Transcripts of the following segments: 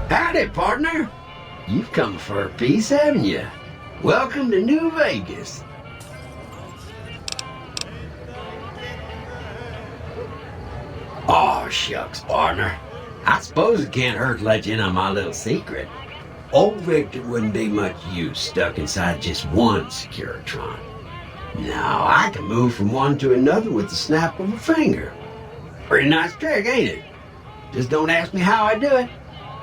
Howdy, partner. You've come for a piece, haven't you? Welcome to New Vegas. Aw, shucks, partner. I suppose it can't hurt to let you in on my little secret. Old Victor wouldn't be much use stuck inside just one Securitron. Now, I can move from one to another with the snap of a finger. Pretty nice trick, ain't it? Just don't ask me how I do it,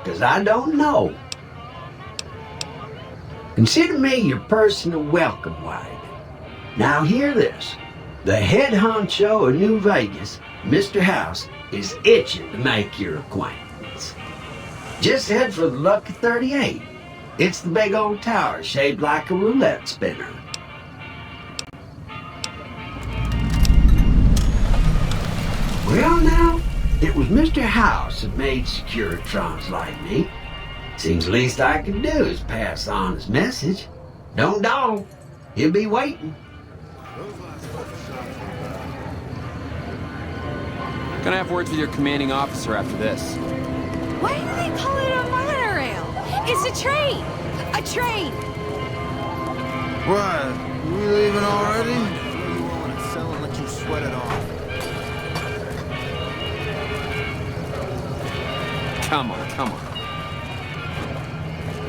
'cause I don't know. Consider me your personal welcome wagon. Now hear this. The head honcho of New Vegas, Mr. House, is itching to make your acquaintance. Just head for the Lucky 38. It's the big old tower shaped like a roulette spinner. Well now, it was Mr. House that made Securitrons like me. Seems the least I can do is pass on his message. Don't dawdle. He'll be waiting. Gonna have words with your commanding officer after this. Why do they call it a monorail? It's a train! A train! What? We leaving already? You want to sell and let you sweat it off. Come on, come on.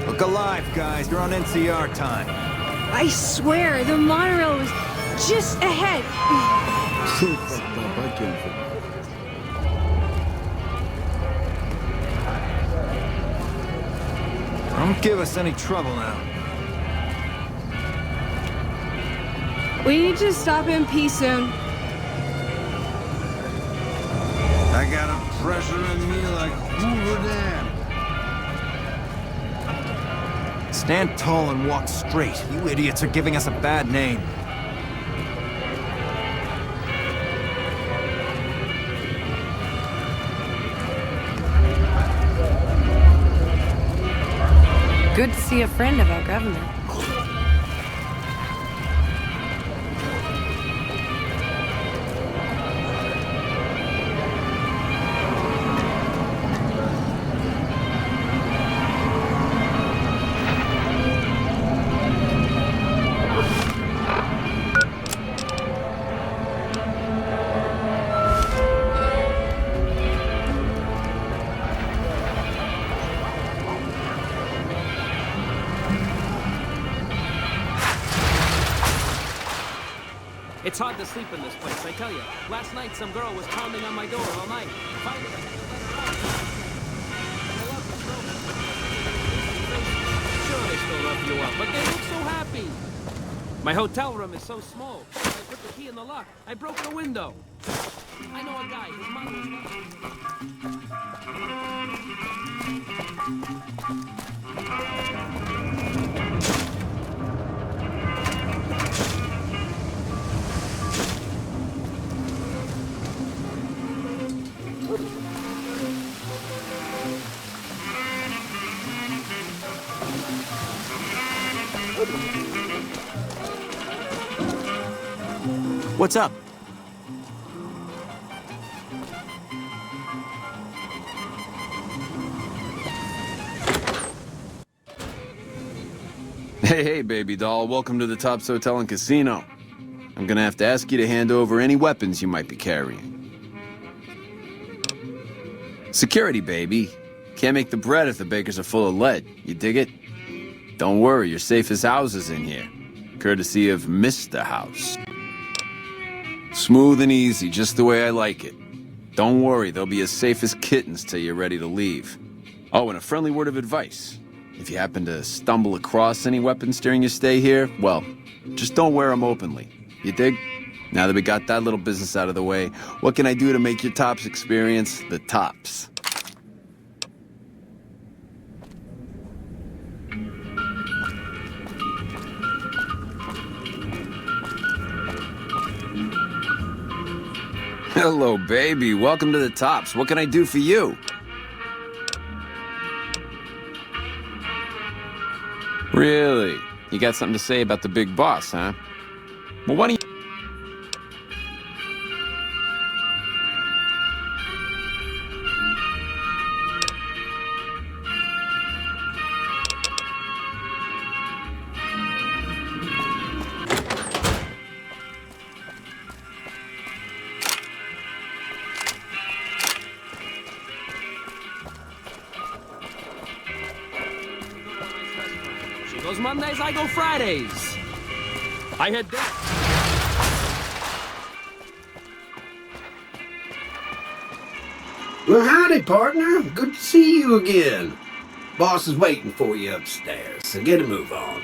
Look alive, guys. You're on NCR time. I swear, the monorail was just ahead. Don't give us any trouble now. We need to stop in peace soon. I got him pressuring me like Hoover Dam. Stand tall and walk straight. You idiots are giving us a bad name. Good to see a friend of our government. It's hard to sleep in this place, I tell you. Last night, some girl was pounding on my door all night. Finally, I sure they still rough you up, but they look so happy. My hotel room is so small. I put the key in the lock. I broke the window. I know a guy. His mother What's up? Hey, baby doll. Welcome to the Tops Hotel and Casino. I'm gonna have to ask you to hand over any weapons you might be carrying. Security, baby. Can't make the bread if the bakers are full of lead. You dig it? Don't worry, you're safe as houses in here. Courtesy of Mr. House. Smooth and easy, just the way I like it. Don't worry, they'll be as safe as kittens till you're ready to leave. Oh, and a friendly word of advice. If you happen to stumble across any weapons during your stay here, well, just don't wear them openly. You dig? Now that we got that little business out of the way, what can I do to make your Tops experience the tops? Hello, baby. Welcome to the Tops. What can I do for you? Really? You got something to say about the big boss, huh? Well, why don't you... goes Mondays, I go Fridays. I had that. Well, howdy, partner. Good to see you again. Boss is waiting for you upstairs, so get a move on.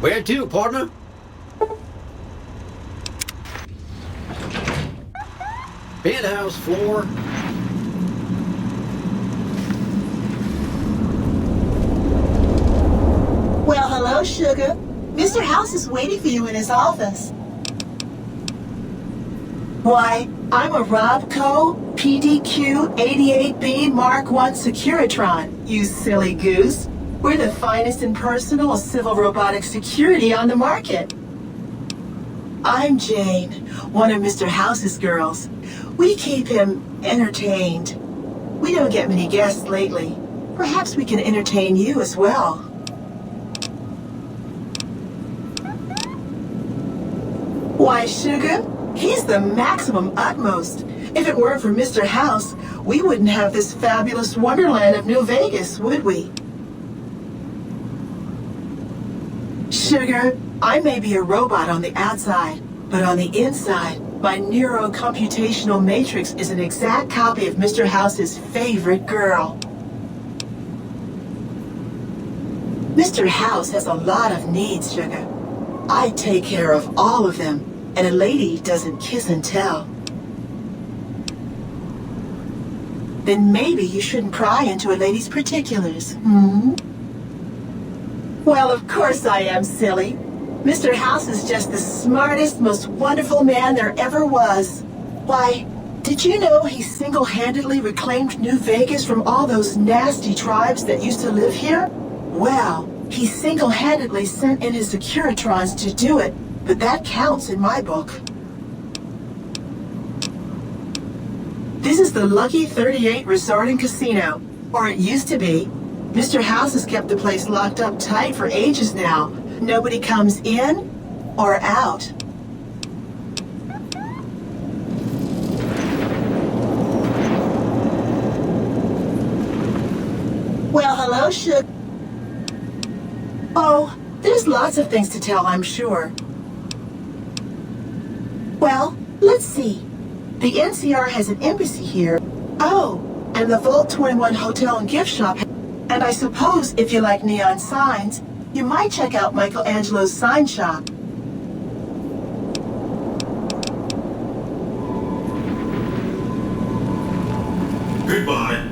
Where to, partner? Penthouse floor. Well, hello, sugar. Mr. House is waiting for you in his office. Why, I'm a Robco PDQ 88B Mark I Securitron, you silly goose. We're the finest in personal civil robotic security on the market. I'm Jane, one of Mr. House's girls. We keep him entertained. We don't get many guests lately. Perhaps we can entertain you as well. Why, sugar, he's the maximum utmost. If it weren't for Mr. House, we wouldn't have this fabulous wonderland of New Vegas, would we? Sugar, I may be a robot on the outside, but on the inside, my neurocomputational matrix is an exact copy of Mr. House's favorite girl. Mr. House has a lot of needs, sugar. I take care of all of them, and a lady doesn't kiss and tell. Then maybe you shouldn't pry into a lady's particulars, hmm? Well, of course I am, silly. Mr. House is just the smartest, most wonderful man there ever was. Why, did you know he single-handedly reclaimed New Vegas from all those nasty tribes that used to live here? Well, he single-handedly sent in his Securitrons to do it, but that counts in my book. This is the Lucky 38 Resort and Casino, or it used to be. Mr. House has kept the place locked up tight for ages now. Nobody comes in or out. Well, hello, Sugar. Oh, there's lots of things to tell, I'm sure. Well, Let's see. The NCR has an embassy here. Oh, and the Vault 21 Hotel and Gift Shop. And I suppose if you like neon signs, you might check out Michelangelo's sign shop. Goodbye.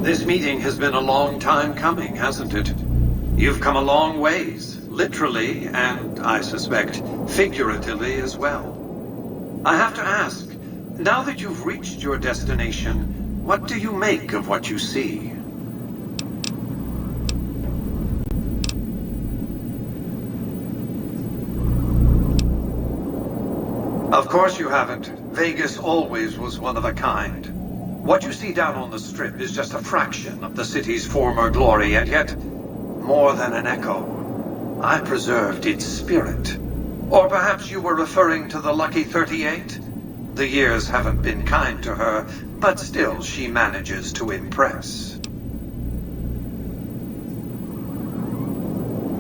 This meeting has been a long time coming, hasn't it? You've come a long ways, literally, and I suspect figuratively as well. I have to ask, now that you've reached your destination, what do you make of what you see? Of course you haven't. Vegas always was one of a kind. What you see down on the Strip is just a fraction of the city's former glory, and yet more than an echo. I preserved its spirit. Or perhaps you were referring to the Lucky 38? The years haven't been kind to her, but still she manages to impress.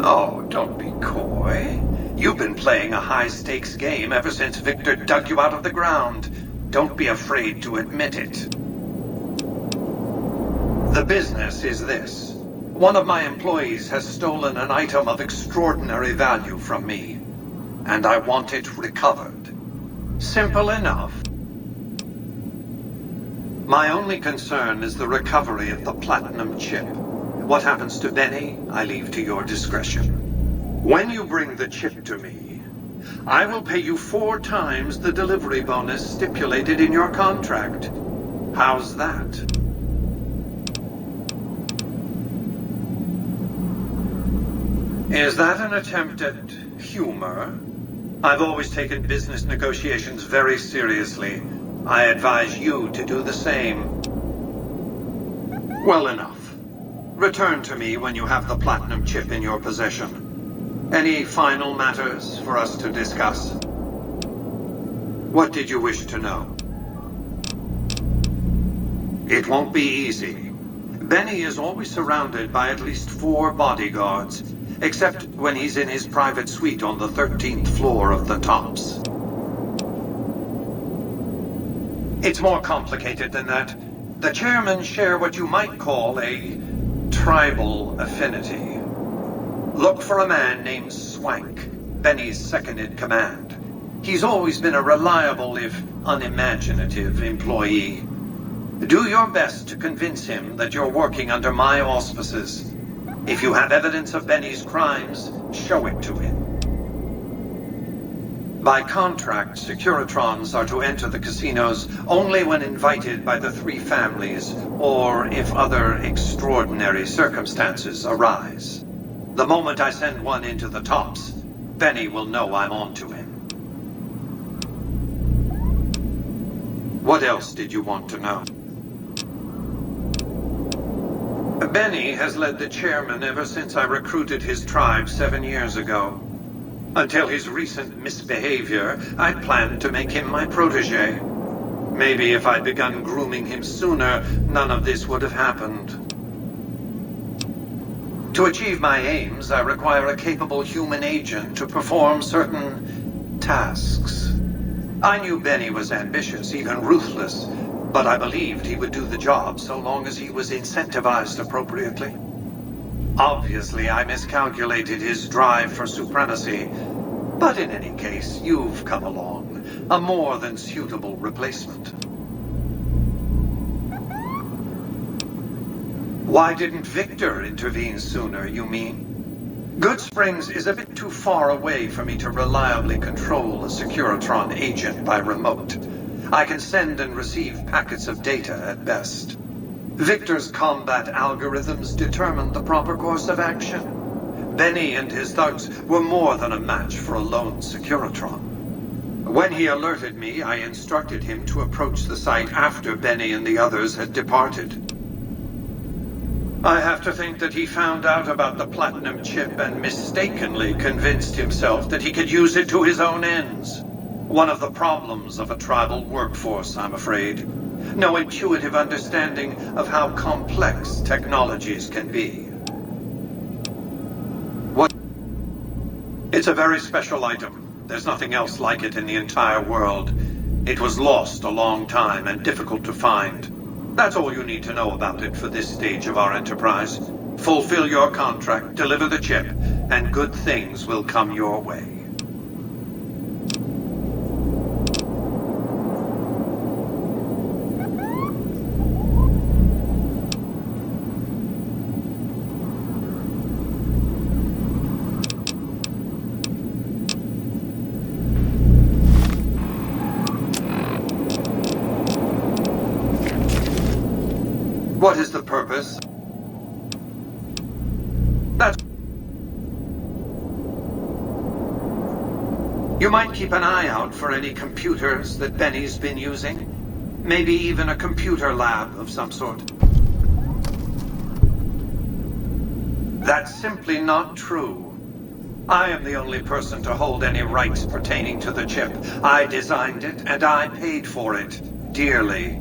Oh, don't be coy. You've been playing a high-stakes game ever since Victor dug you out of the ground. Don't be afraid to admit it. The business is this. One of my employees has stolen an item of extraordinary value from me, and I want it recovered. Simple enough. My only concern is the recovery of the platinum chip. What happens to Benny, I leave to your discretion. When you bring the chip to me, I will pay you 4 times the delivery bonus stipulated in your contract. How's that? Is that an attempt at humor? I've always taken business negotiations very seriously. I advise you to do the same. Well enough. Return to me when you have the platinum chip in your possession. Any final matters for us to discuss? What did you wish to know? It won't be easy. Benny is always surrounded by at least 4 bodyguards, except when he's in his private suite on the 13th floor of the Tops. It's more complicated than that. The chairmen share what you might call a tribal affinity. Look for a man named Swank, Benny's second-in-command. He's always been a reliable, if unimaginative, employee. Do your best to convince him that you're working under my auspices. If you have evidence of Benny's crimes, show it to him. By contract, Securitrons are to enter the casinos only when invited by the 3 families, or if other extraordinary circumstances arise. The moment I send one into the Tops, Benny will know I'm on to him. What else did you want to know? Benny has led the chairman ever since I recruited his tribe 7 years ago. Until his recent misbehavior, I planned to make him my protege. Maybe if I'd begun grooming him sooner, none of this would have happened. To achieve my aims, I require a capable human agent to perform certain tasks. I knew Benny was ambitious, even ruthless, but I believed he would do the job so long as he was incentivized appropriately. Obviously, I miscalculated his drive for supremacy, but in any case, you've come along, a more than suitable replacement. Why didn't Victor intervene sooner, you mean? Good Springs is a bit too far away for me to reliably control a Securitron agent by remote. I can send and receive packets of data at best. Victor's combat algorithms determined the proper course of action. Benny and his thugs were more than a match for a lone Securitron. When he alerted me, I instructed him to approach the site after Benny and the others had departed. I have to think that he found out about the platinum chip and mistakenly convinced himself that he could use it to his own ends. One of the problems of a tribal workforce, I'm afraid. No intuitive understanding of how complex technologies can be. What? It's a very special item. There's nothing else like it in the entire world. It was lost a long time and difficult to find. That's all you need to know about it for this stage of our enterprise. Fulfill your contract, deliver the chip, and good things will come your way. What is the purpose? You might keep an eye out for any computers that Benny's been using. Maybe even a computer lab of some sort. That's simply not true. I am the only person to hold any rights pertaining to the chip. I designed it, and I paid for it, dearly.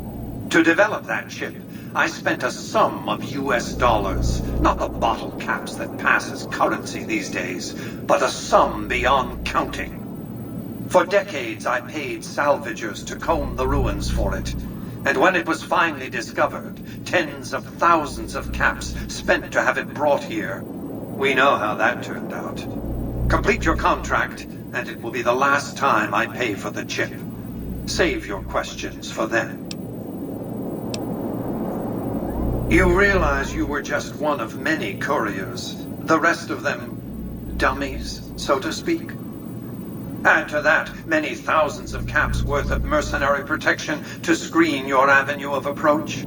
To develop that chip, I spent a sum of US dollars. Not the bottle caps that pass as currency these days, but a sum beyond counting. For decades, I paid salvagers to comb the ruins for it. And when it was finally discovered, tens of thousands of caps spent to have it brought here. We know how that turned out. Complete your contract, and it will be the last time I pay for the chip. Save your questions for then. You realize you were just one of many couriers. The rest of them, dummies, so to speak. Add to that many thousands of caps worth of mercenary protection to screen your avenue of approach.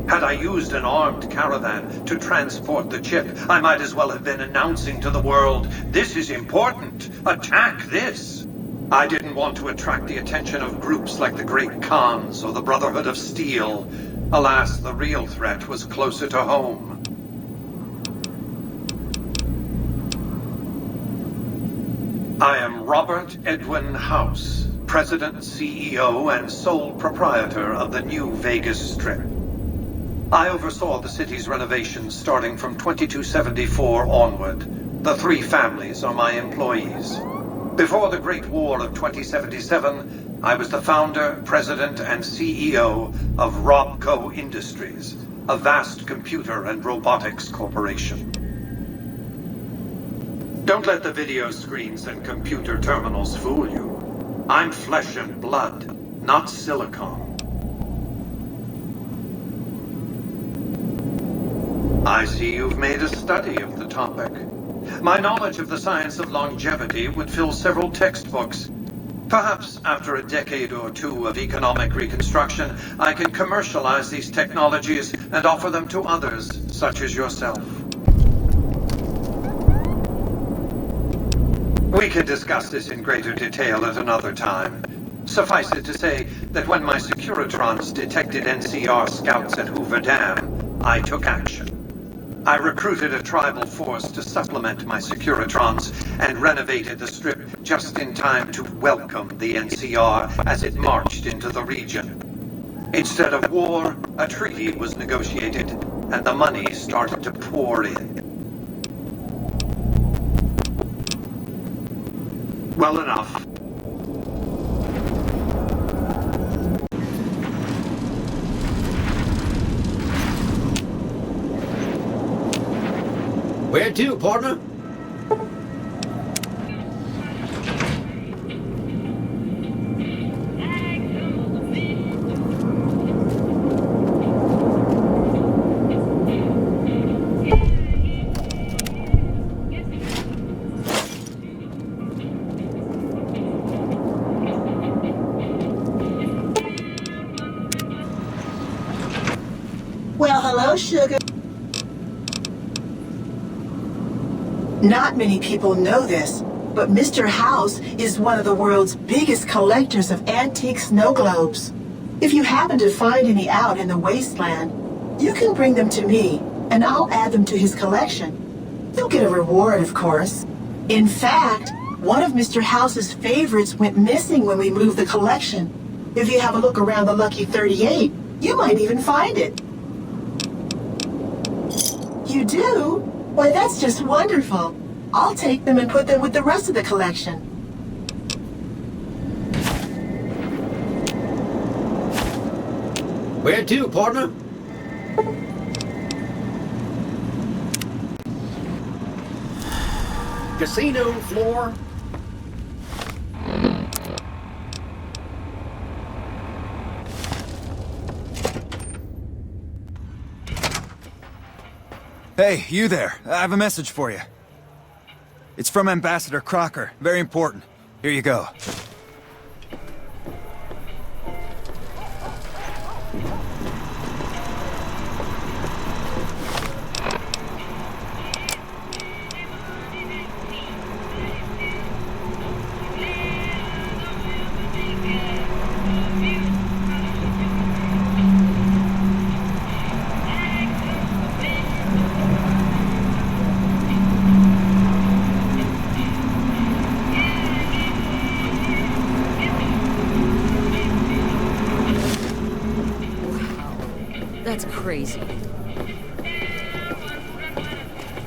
Had I used an armed caravan to transport the chip, I might as well have been announcing to the world, "This is important. Attack this." I didn't want to attract the attention of groups like the Great Khans or the Brotherhood of Steel. Alas, the real threat was closer to home. I am Robert Edwin House, President, CEO, and sole proprietor of the new Vegas Strip. I oversaw the city's renovations starting from 2274 onward. The three families are my employees. Before the Great War of 2077, I was the founder, president, and CEO of Robco Industries, a vast computer and robotics corporation. Don't let the video screens and computer terminals fool you. I'm flesh and blood, not silicone. I see you've made a study of the topic. My knowledge of the science of longevity would fill several textbooks. Perhaps after a decade or two of economic reconstruction, I can commercialize these technologies and offer them to others, such as yourself. We can discuss this in greater detail at another time. Suffice it to say that when my Securitrons detected NCR scouts at Hoover Dam, I took action. I recruited a tribal force to supplement my Securitrons and renovated the Strip just in time to welcome the NCR as it marched into the region. Instead of war, a treaty was negotiated, and the money started to pour in. Well enough. Where to, partner? Well, hello, sugar. Not many people know this, but Mr. House is one of the world's biggest collectors of antique snow globes. If you happen to find any out in the wasteland, you can bring them to me, and I'll add them to his collection. You'll get a reward, of course. In fact, One of Mr. House's favorites went missing when we moved the collection. If you have a look around the Lucky 38, you might even find it. You do? Why, that's just wonderful. I'll take them and put them with the rest of the collection. Where to, partner? Casino floor. Hey, you there. I have a message for you. It's from Ambassador Crocker. Very important. Here you go. That's crazy.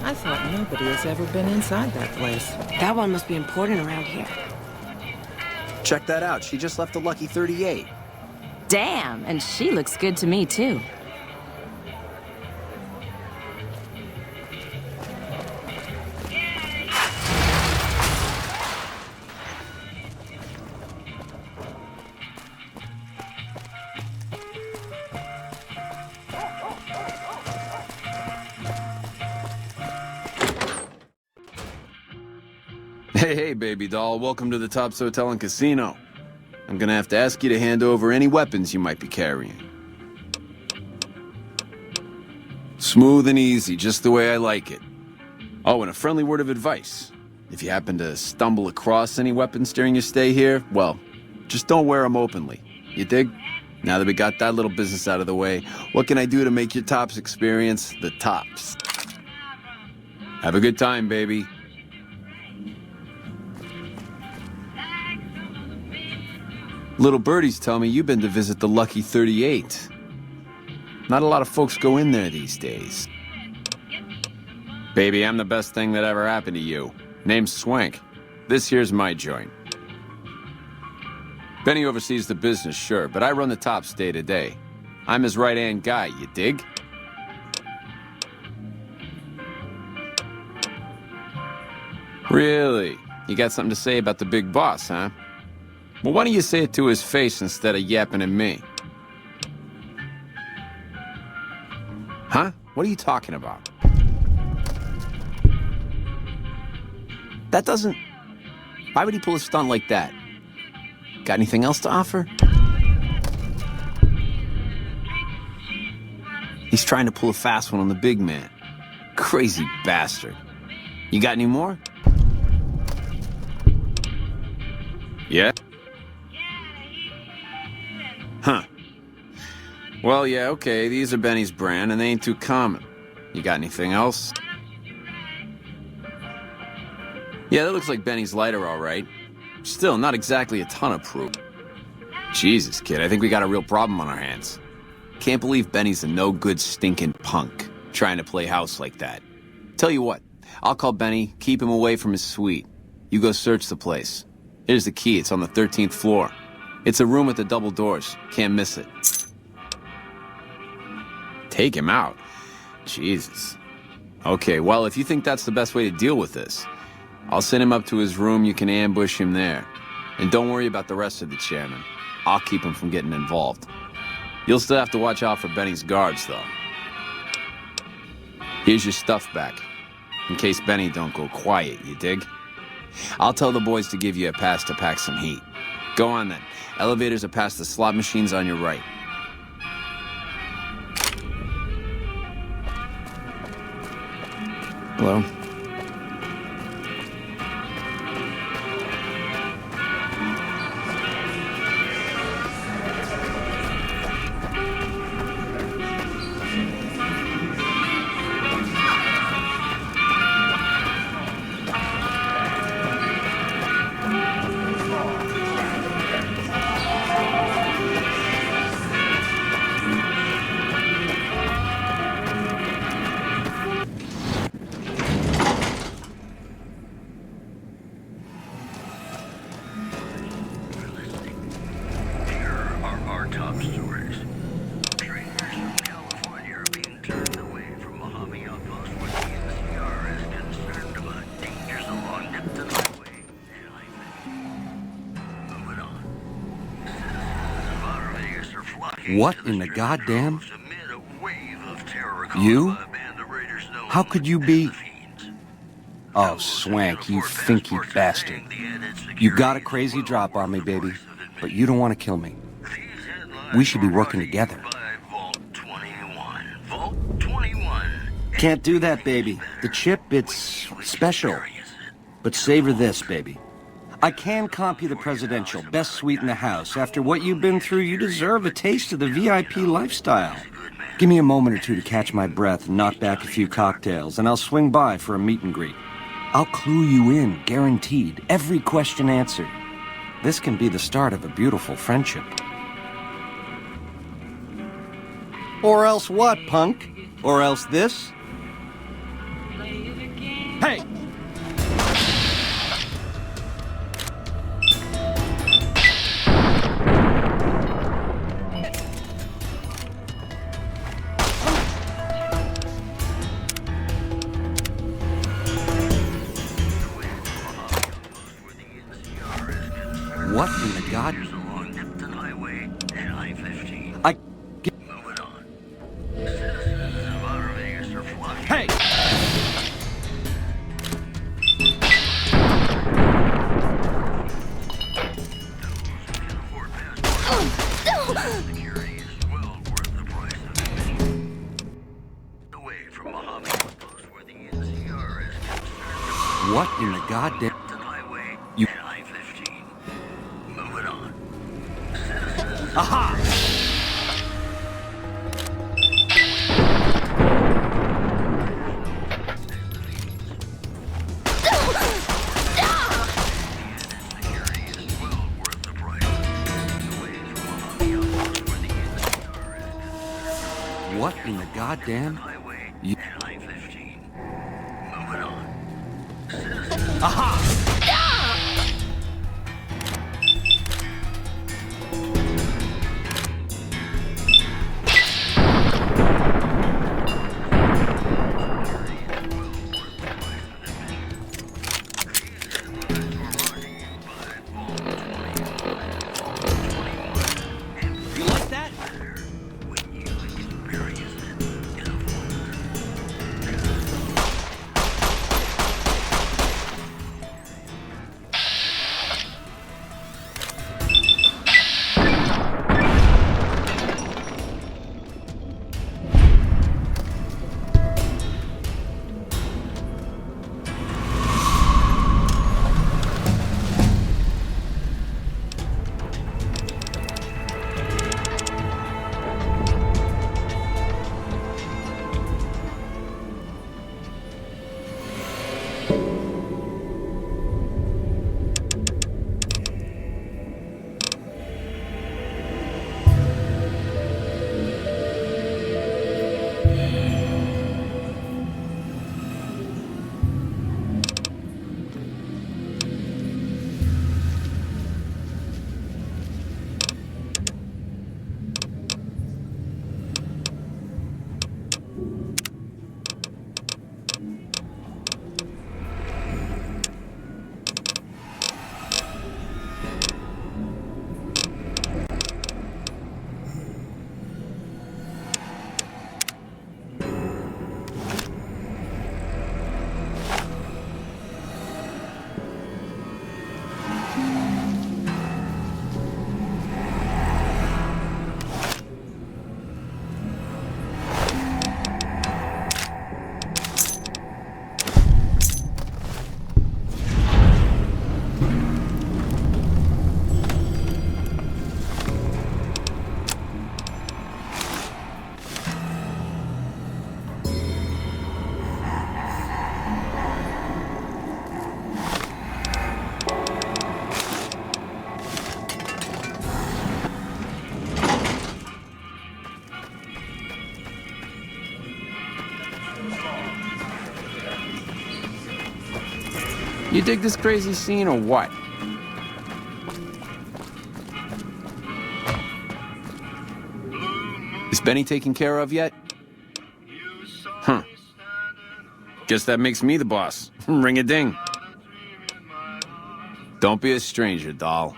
I thought nobody has ever been inside that place. That one must be important around here. Check that out. She just left the Lucky 38. Damn, and she looks good to me, too. Hey, baby doll. Welcome to the Tops Hotel and Casino. I'm gonna have to ask you to hand over any weapons you might be carrying. Smooth and easy, just the way I like it. Oh, and a friendly word of advice. If you happen to stumble across any weapons during your stay here, well, just don't wear them openly. You dig? Now that we got that little business out of the way, what can I do to make your Tops experience the tops? Have a good time, baby. Little birdies tell me you've been to visit the Lucky 38. Not a lot of folks go in there these days. Baby, I'm the best thing that ever happened to you. Name's Swank. This here's my joint. Benny oversees the business, sure, but I run the Tops day to day. I'm his right-hand guy, you dig? Really? You got something to say about the big boss, huh? Well, why don't you say it to his face instead of yapping at me? Huh? What are you talking about? That doesn't... Why would he pull a stunt like that? Got anything else to offer? He's trying to pull a fast one on the big man. Crazy bastard. You got any more? Yeah? Huh. Well, yeah, okay, these are Benny's brand, and they ain't too common. You got anything else? Yeah, that looks like Benny's lighter, all right. Still, not exactly a ton of proof. Jesus, kid, I think we got a real problem on our hands. Can't believe Benny's a no-good stinking punk, trying to play house like that. Tell you what, I'll call Benny, keep him away from his suite. You go search the place. Here's the key, it's on the 13th floor. It's a room with the double doors. Can't miss it. Take him out? Jesus. Okay, well, if you think that's the best way to deal with this, I'll send him up to his room. You can ambush him there. And don't worry about the rest of the chairman. I'll keep him from getting involved. You'll still have to watch out for Benny's guards, though. Here's your stuff back. In case Benny don't go quiet, you dig? I'll tell the boys to give you a pass to pack some heat. Go on then. Elevators are past the slot machines on your right. Hello? What in the goddamn? You? How could you be? Oh, Swank, you finky bastard. You got a crazy drop on me, baby, but you don't want to kill me. We should be working together. Can't do that, baby. The chip, it's special. But savor this, baby. I can comp you the presidential, best suite in the house. After what you've been through, you deserve a taste of the VIP lifestyle. Give me a moment or two to catch my breath and knock back a few cocktails, and I'll swing by for a meet and greet. I'll clue you in, guaranteed. Every question answered. This can be the start of a beautiful friendship. Or else what, punk? Or else this? Hey! What in the god? Hey! What in the goddamn? You. Aha! What in the goddamn? You. Aha! You like that? You dig this crazy scene or what? Is Benny taken care of yet? Huh. Guess that makes me the boss. Ring a ding. Don't be a stranger, doll.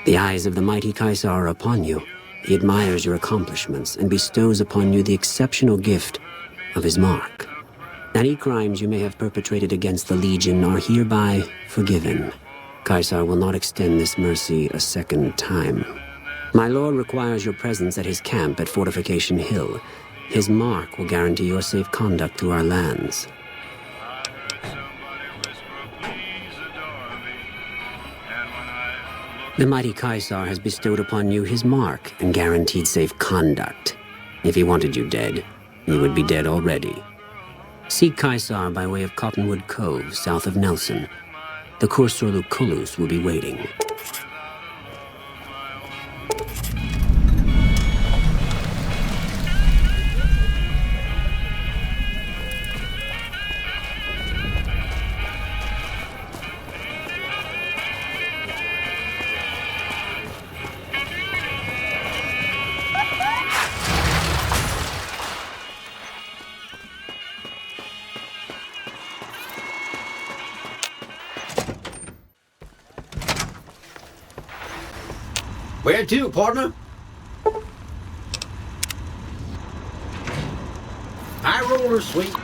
The eyes of the mighty Caesar are upon you. He admires your accomplishments and bestows upon you the exceptional gift of his mark. Any crimes you may have perpetrated against the Legion are hereby forgiven. Caesar will not extend this mercy a second time. My lord requires your presence at his camp at Fortification Hill. His mark will guarantee your safe conduct through our lands. The mighty Caesar has bestowed upon you his mark and guaranteed safe conduct. If he wanted you dead, you would be dead already. Seek Caesar by way of Cottonwood Cove, south of Nelson. The Cursor Lucullus will be waiting. Where to, partner? High roller, sweet.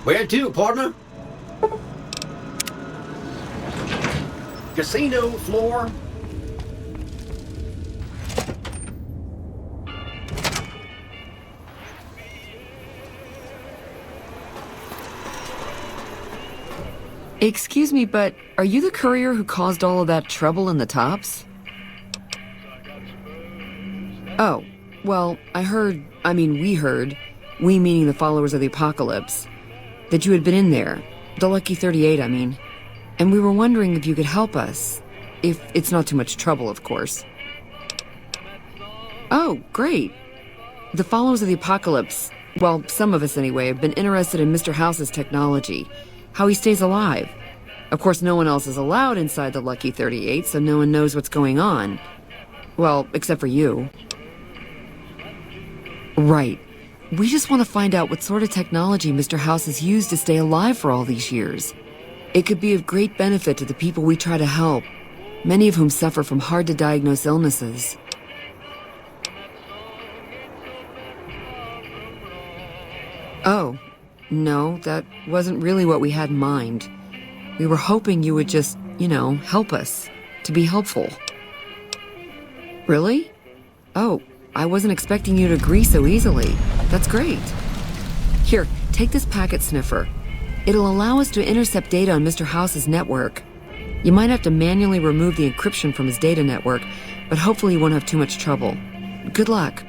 Where to, partner? Casino floor. Excuse me, but are you the courier who caused all of that trouble in the tops? Oh, well, we heard We meaning the followers of the apocalypse. That you had been in there. The Lucky 38, I mean. And we were wondering if you could help us. If it's not too much trouble, of course. Oh, great. The followers of the apocalypse, well, some of us anyway, have been interested in Mr. House's technology. How he stays alive. Of course, no one else is allowed inside the Lucky 38, so no one knows what's going on. Well, except for you. Right. We just want to find out what sort of technology Mr. House has used to stay alive for all these years. It could be of great benefit to the people we try to help, many of whom suffer from hard-to-diagnose illnesses. Oh, no, that wasn't really what we had in mind. We were hoping you would just, help us, to be helpful. Really? Oh, I wasn't expecting you to agree so easily. That's great. Here, take this packet sniffer. It'll allow us to intercept data on Mr. House's network. You might have to manually remove the encryption from his data network, but hopefully you won't have too much trouble. Good luck.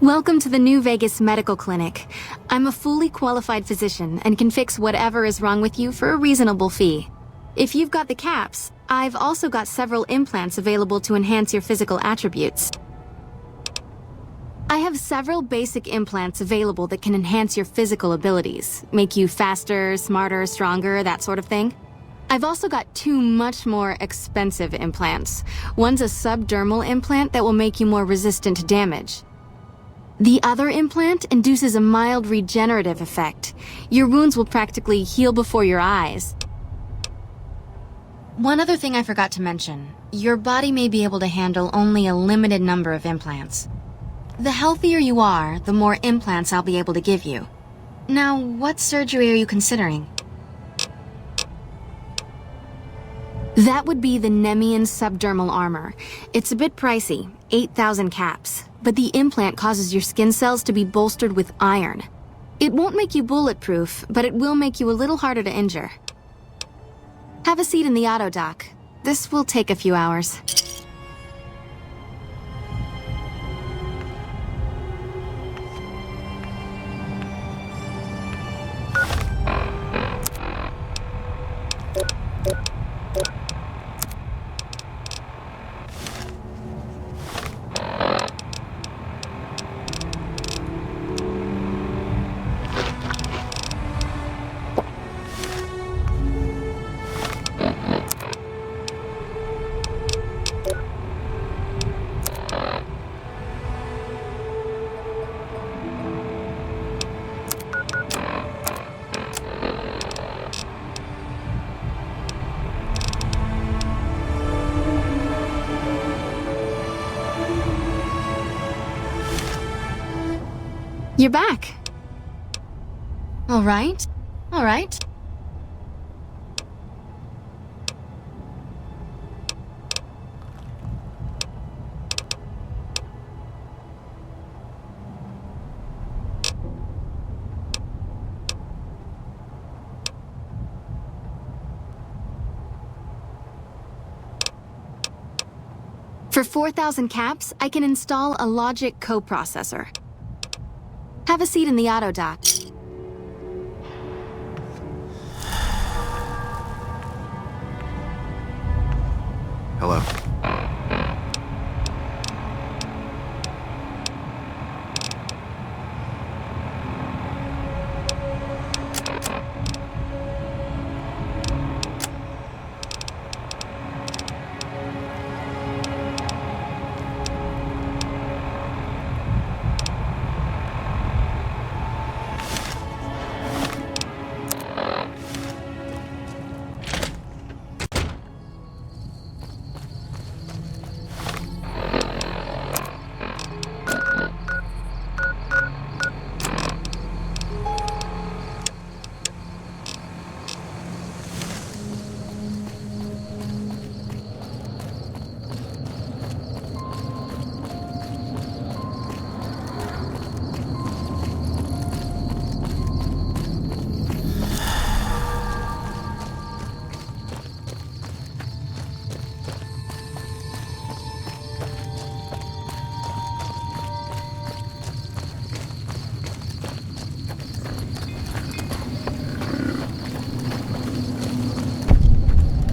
Welcome to the New Vegas Medical Clinic. I'm a fully qualified physician and can fix whatever is wrong with you for a reasonable fee. If you've got the caps, I've also got several implants available to enhance your physical attributes. I have several basic implants available that can enhance your physical abilities, make you faster, smarter, stronger, that sort of thing. I've also got 2 much more expensive implants. One's a subdermal implant that will make you more resistant to damage. The other implant induces a mild regenerative effect. Your wounds will practically heal before your eyes. One other thing I forgot to mention. Your body may be able to handle only a limited number of implants. The healthier you are, the more implants I'll be able to give you. Now, what surgery are you considering? That would be the Nemean subdermal armor. It's a bit pricey, 8,000 caps. But the implant causes your skin cells to be bolstered with iron. It won't make you bulletproof, but it will make you a little harder to injure. Have a seat in the auto dock. This will take a few hours. You're back. All right. All right. For 4,000 caps, I can install a logic coprocessor. Have a seat in the auto dock. Hello.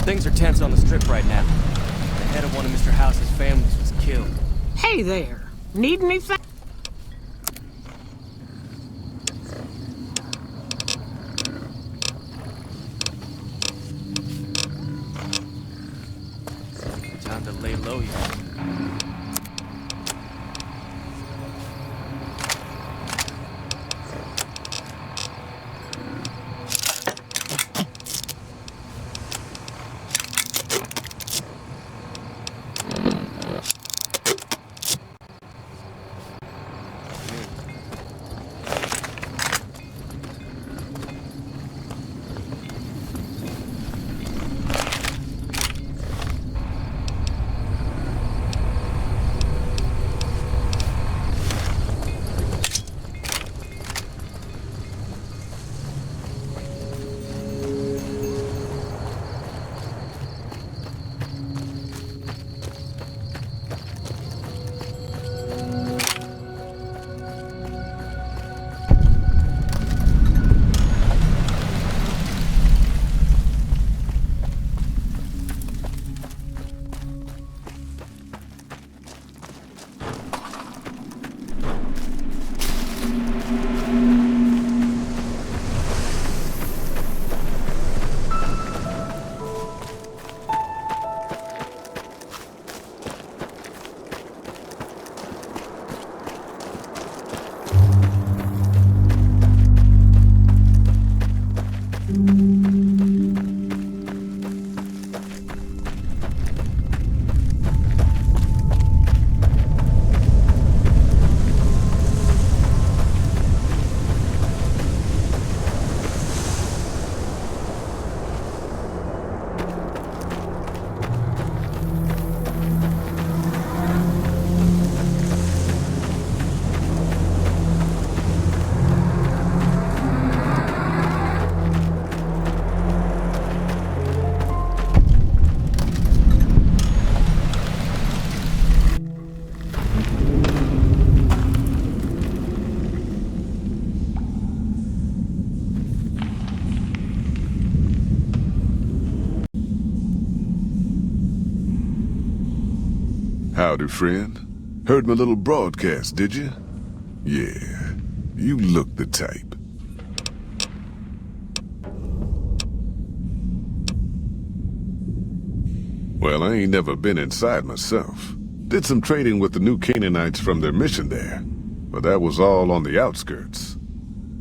Things are tense on the strip right now. The head of one of Mr. House's families was killed. Hey there. Need anything? Time to lay low, you know. Howdy, friend. Heard my little broadcast, did you? Yeah, you look the type. Well, I ain't never been inside myself. Did some trading with the new Canaanites from their mission there, but that was all on the outskirts.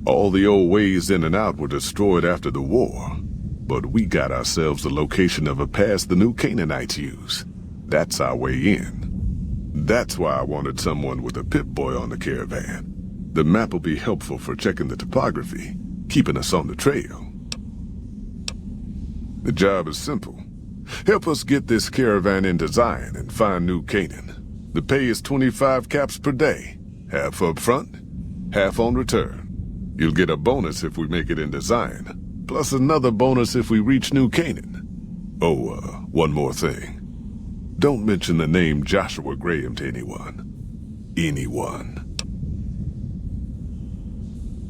All the old ways in and out were destroyed after the war, but we got ourselves the location of a pass the new Canaanites use. That's our way in. That's why I wanted someone with a Pip-Boy on the caravan. The map will be helpful for checking the topography, keeping us on the trail. The job is simple. Help us get this caravan into Zion and find New Canaan. The pay is 25 caps per day, half up front, half on return. You'll get a bonus if we make it into Zion, plus another bonus if we reach New Canaan. Oh, one more thing. Don't mention the name Joshua Graham to anyone. Anyone.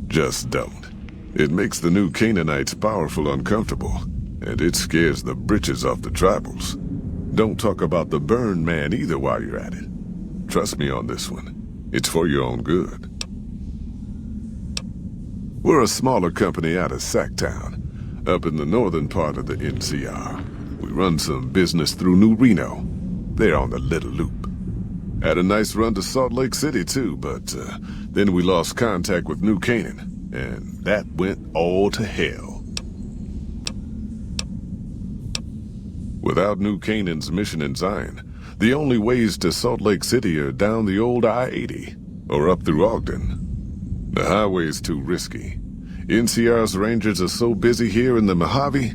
Just don't. It makes the new Canaanites powerful uncomfortable, and it scares the britches off the tribals. Don't talk about the burn man either while you're at it. Trust me on this one. It's for your own good. We're a smaller company out of Sacktown, up in the northern part of the NCR. We run some business through New Reno. They're on the Little Loop. Had a nice run to Salt Lake City, too, but then we lost contact with New Canaan, and that went all to hell. Without New Canaan's mission in Zion, the only ways to Salt Lake City are down the old I-80, or up through Ogden. The highway's too risky. NCR's rangers are so busy here in the Mojave,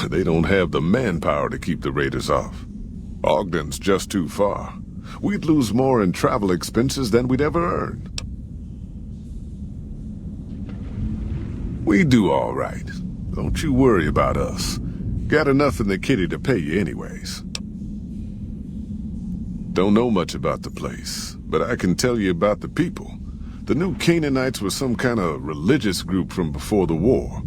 they don't have the manpower to keep the raiders off. Ogden's just too far. We'd lose more in travel expenses than we'd ever earn. We do all right. Don't you worry about us. Got enough in the kitty to pay you anyways. Don't know much about the place, but I can tell you about the people. The new Canaanites were some kind of religious group from before the war.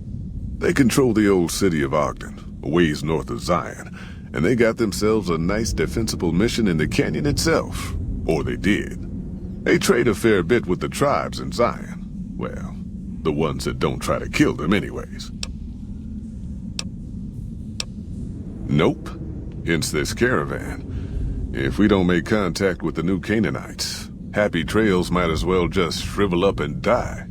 They control the old city of Ogden. a ways north of Zion, and they got themselves a nice defensible mission in the canyon itself. Or they did. They trade a fair bit with the tribes in Zion. Well, the ones that don't try to kill them anyways. Nope. Hence this caravan. If we don't make contact with the new Canaanites, Happy Trails might as well just shrivel up and die.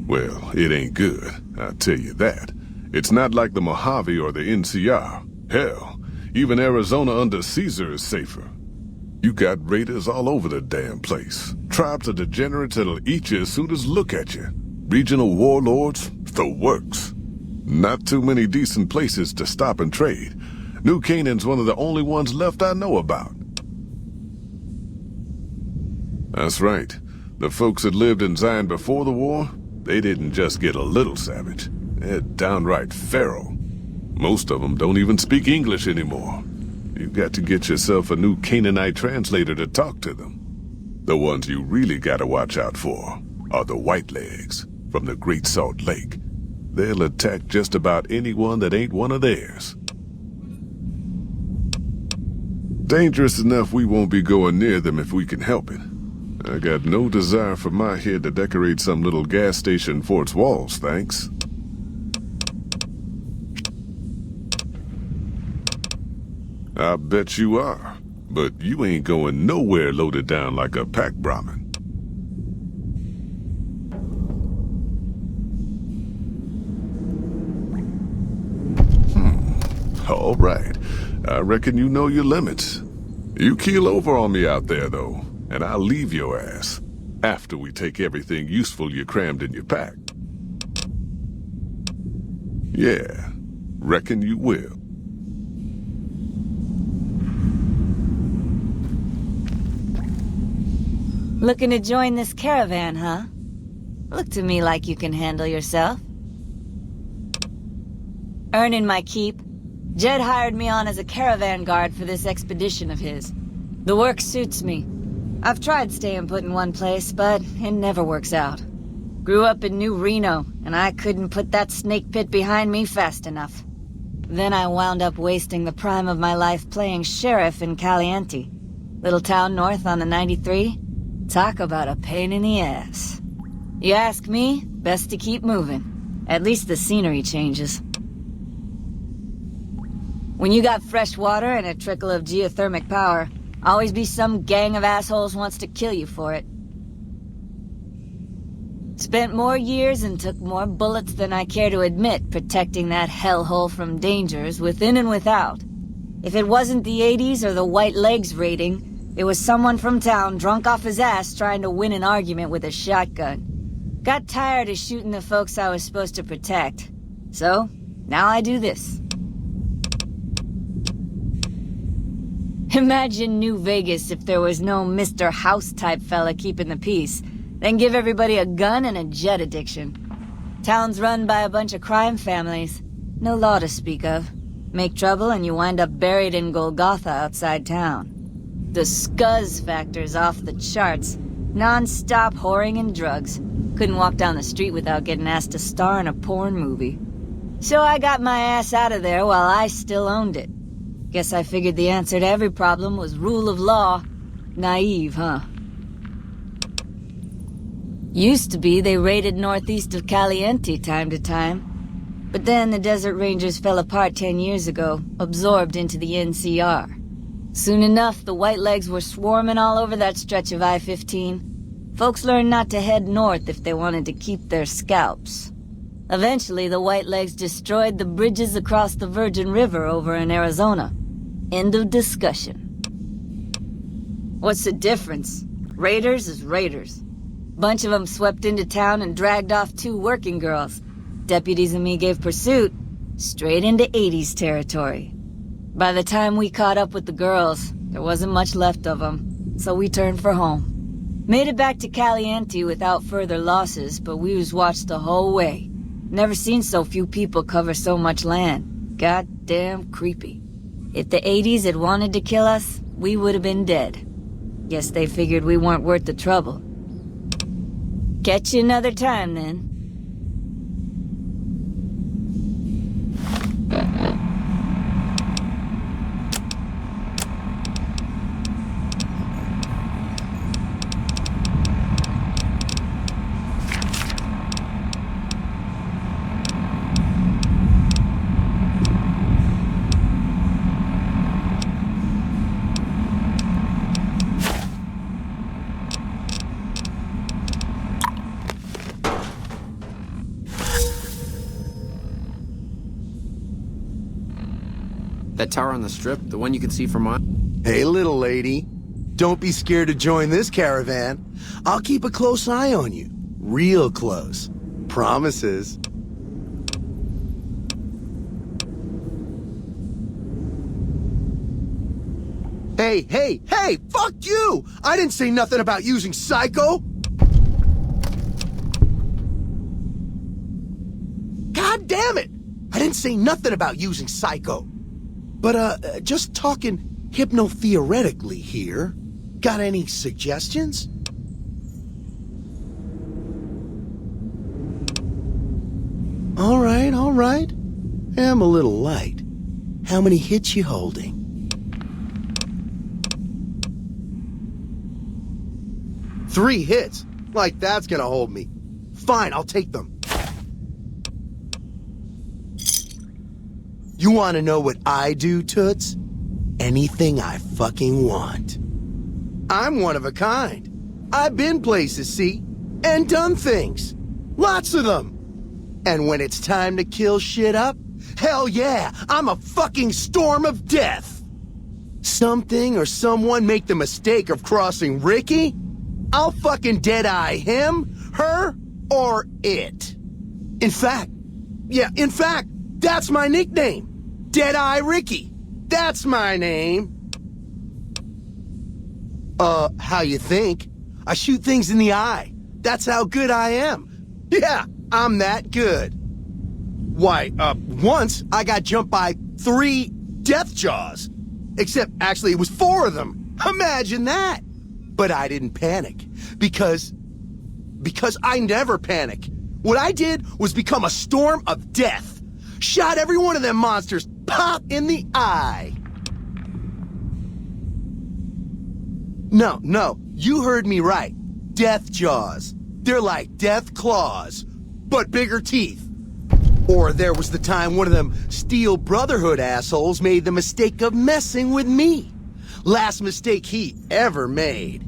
Well, it ain't good, I'll tell you that. It's not like the Mojave or the NCR. Hell, even Arizona under Caesar is safer. You got raiders all over the damn place. Tribes of degenerates that'll eat you as soon as look at you. Regional warlords, the works. Not too many decent places to stop and trade. New Canaan's one of the only ones left I know about. That's right. The folks that lived in Zion before the war, they didn't just get a little savage. They're downright feral. Most of them don't even speak English anymore. You've got to get yourself a new Canaanite translator to talk to them. The ones you really gotta watch out for are the Whitelegs from the Great Salt Lake. They'll attack just about anyone that ain't one of theirs. Dangerous enough we won't be going near them if we can help it. I got no desire for my head to decorate some little gas station fort's walls, thanks. I bet you are, but you ain't going nowhere loaded down like a pack Brahmin. All right. I reckon you know your limits. You keel over on me out there, though, and I'll leave your ass after we take everything useful you crammed in your pack. Yeah, reckon you will. Looking to join this caravan, huh? Look to me like you can handle yourself. Earning my keep. Jed hired me on as a caravan guard for this expedition of his. The work suits me. I've tried staying put in one place, but it never works out. Grew up in New Reno, and I couldn't put that snake pit behind me fast enough. Then I wound up wasting the prime of my life playing sheriff in Caliente. Little town north on the 93. Talk about a pain in the ass. You ask me, best to keep moving. At least the scenery changes. When you got fresh water and a trickle of geothermic power, always be some gang of assholes wants to kill you for it. Spent more years and took more bullets than I care to admit protecting that hellhole from dangers within and without. If it wasn't the 80s or the White Legs raiding, it was someone from town drunk off his ass trying to win an argument with a shotgun. Got tired of shooting the folks I was supposed to protect. So, now I do this. Imagine New Vegas if there was no Mr. House-type fella keeping the peace. Then give everybody a gun and a jet addiction. Town's run by a bunch of crime families. No law to speak of. Make trouble and you wind up buried in Golgotha outside town. The scuzz factor's off the charts. Non-stop whoring and drugs. Couldn't walk down the street without getting asked to star in a porn movie. So I got my ass out of there while I still owned it. Guess I figured the answer to every problem was rule of law. Naive, huh? Used to be they raided northeast of Caliente time to time. But then the Desert Rangers fell apart 10 years ago, absorbed into the NCR. Soon enough, the Whitelegs were swarming all over that stretch of I-15. Folks learned not to head north if they wanted to keep their scalps. Eventually, the Whitelegs destroyed the bridges across the Virgin River over in Arizona. End of discussion. What's the difference? Raiders is raiders. Bunch of them swept into town and dragged off 2 working girls. Deputies and me gave pursuit, straight into 80s territory. By the time we caught up with the girls, there wasn't much left of them, so we turned for home. Made it back to Caliente without further losses, but we was watched the whole way. Never seen so few people cover so much land. Goddamn creepy. If the 80s had wanted to kill us, we would have been dead. Guess they figured we weren't worth the trouble. Catch you another time, then. That tower on the strip, the one you can see from mine? Hey, little lady. Don't be scared to join this caravan. I'll keep a close eye on you. Real close. Promises. Hey, fuck you! I didn't say nothing about using Psycho! God damn it! I didn't say nothing about using Psycho. But, just talking hypno-theoretically here. Got any suggestions? All right. I'm a little light. How many hits you holding? 3 hits? Like that's gonna hold me. Fine, I'll take them. You wanna know what I do, Toots? Anything I fucking want. I'm one of a kind. I've been places, see? And done things. Lots of them. And when it's time to kill shit up, hell yeah, I'm a fucking storm of death. Something or someone make the mistake of crossing Ricky, I'll fucking dead-eye him, her, or it. In fact, that's my nickname. Dead-Eye Ricky. That's my name. How you think? I shoot things in the eye. That's how good I am. Yeah, I'm that good. Why, once I got jumped by 3 death jaws. Except, actually, it was 4 of them. Imagine that. But I didn't panic. Because I never panic. What I did was become a storm of death. Shot every one of them monsters pop in the eye. No, you heard me right. Death jaws. They're like death claws, but bigger teeth. Or there was the time one of them Steel Brotherhood assholes made the mistake of messing with me. Last mistake he ever made.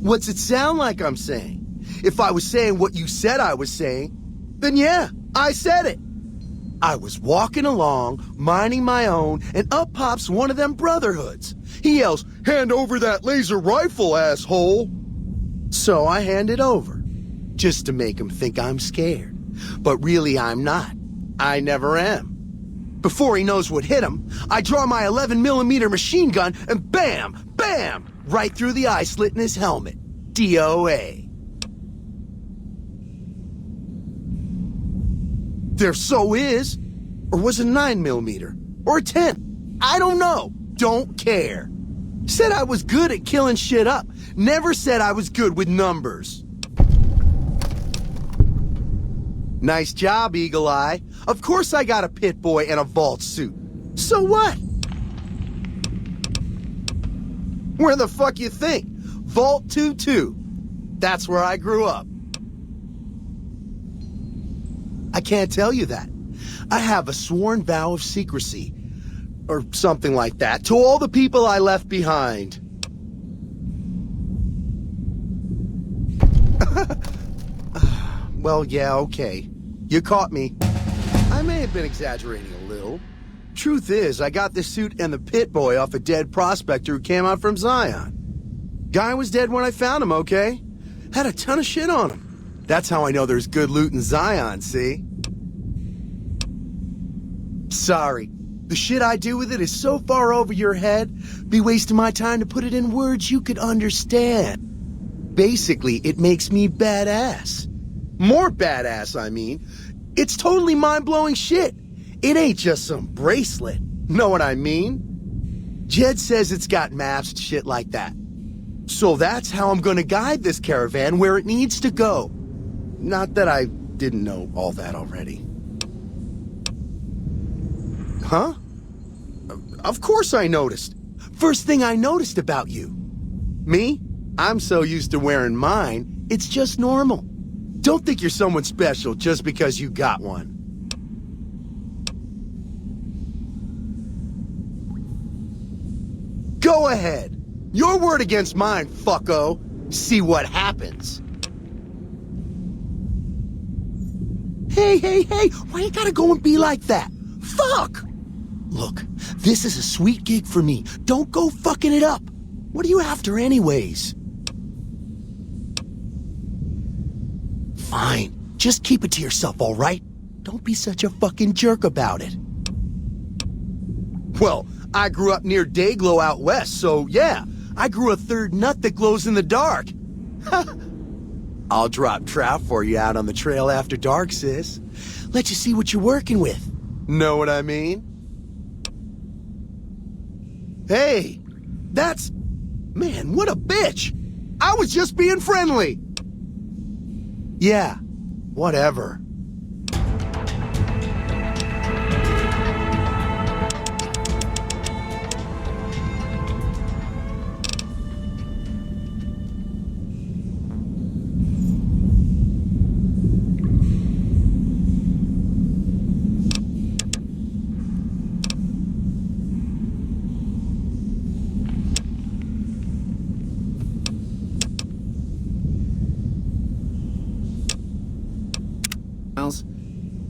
What's it sound like I'm saying? If I was saying what you said I was saying, then yeah, I said it. I was walking along, minding my own, and up pops one of them Brotherhoods. He yells, "Hand over that laser rifle, asshole!" So I hand it over, just to make him think I'm scared. But really I'm not. I never am. Before he knows what hit him, I draw my 11mm machine gun and bam, bam, right through the eye slit in his helmet. DOA. There so is. Or was it 9mm? Or a 10? I don't know. Don't care. Said I was good at killing shit up. Never said I was good with numbers. Nice job, Eagle Eye. Of course I got a pit boy and a vault suit. So what? Where the fuck you think? Vault 2-2. That's where I grew up. I can't tell you that. I have a sworn vow of secrecy. Or something like that. To all the people I left behind. Well, yeah, okay. You caught me. I may have been exaggerating a little. Truth is, I got this suit and the pit boy off a dead prospector who came out from Zion. Guy was dead when I found him, okay? Had a ton of shit on him. That's how I know there's good loot in Zion, see? Sorry. The shit I do with it is so far over your head, be wasting my time to put it in words you could understand. Basically, it makes me badass. More badass, I mean. It's totally mind-blowing shit. It ain't just some bracelet. Know what I mean? Jed says it's got maps and shit like that. So that's how I'm gonna guide this caravan where it needs to go. Not that I didn't know all that already. Huh? Of course I noticed. First thing I noticed about you. Me? I'm so used to wearing mine, it's just normal. Don't think you're someone special just because you got one. Go ahead. Your word against mine, fucko. See what happens. Hey, why you gotta go and be like that? Fuck! Look, this is a sweet gig for me. Don't go fucking it up. What are you after anyways? Fine. Just keep it to yourself, all right? Don't be such a fucking jerk about it. Well, I grew up near Dayglow out west, so yeah. I grew a third nut that glows in the dark. I'll drop trout for you out on the trail after dark, sis. Let you see what you're working with. Know what I mean? Hey, that's... Man, what a bitch! I was just being friendly! Yeah, whatever.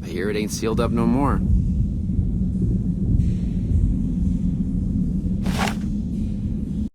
I hear it ain't sealed up no more.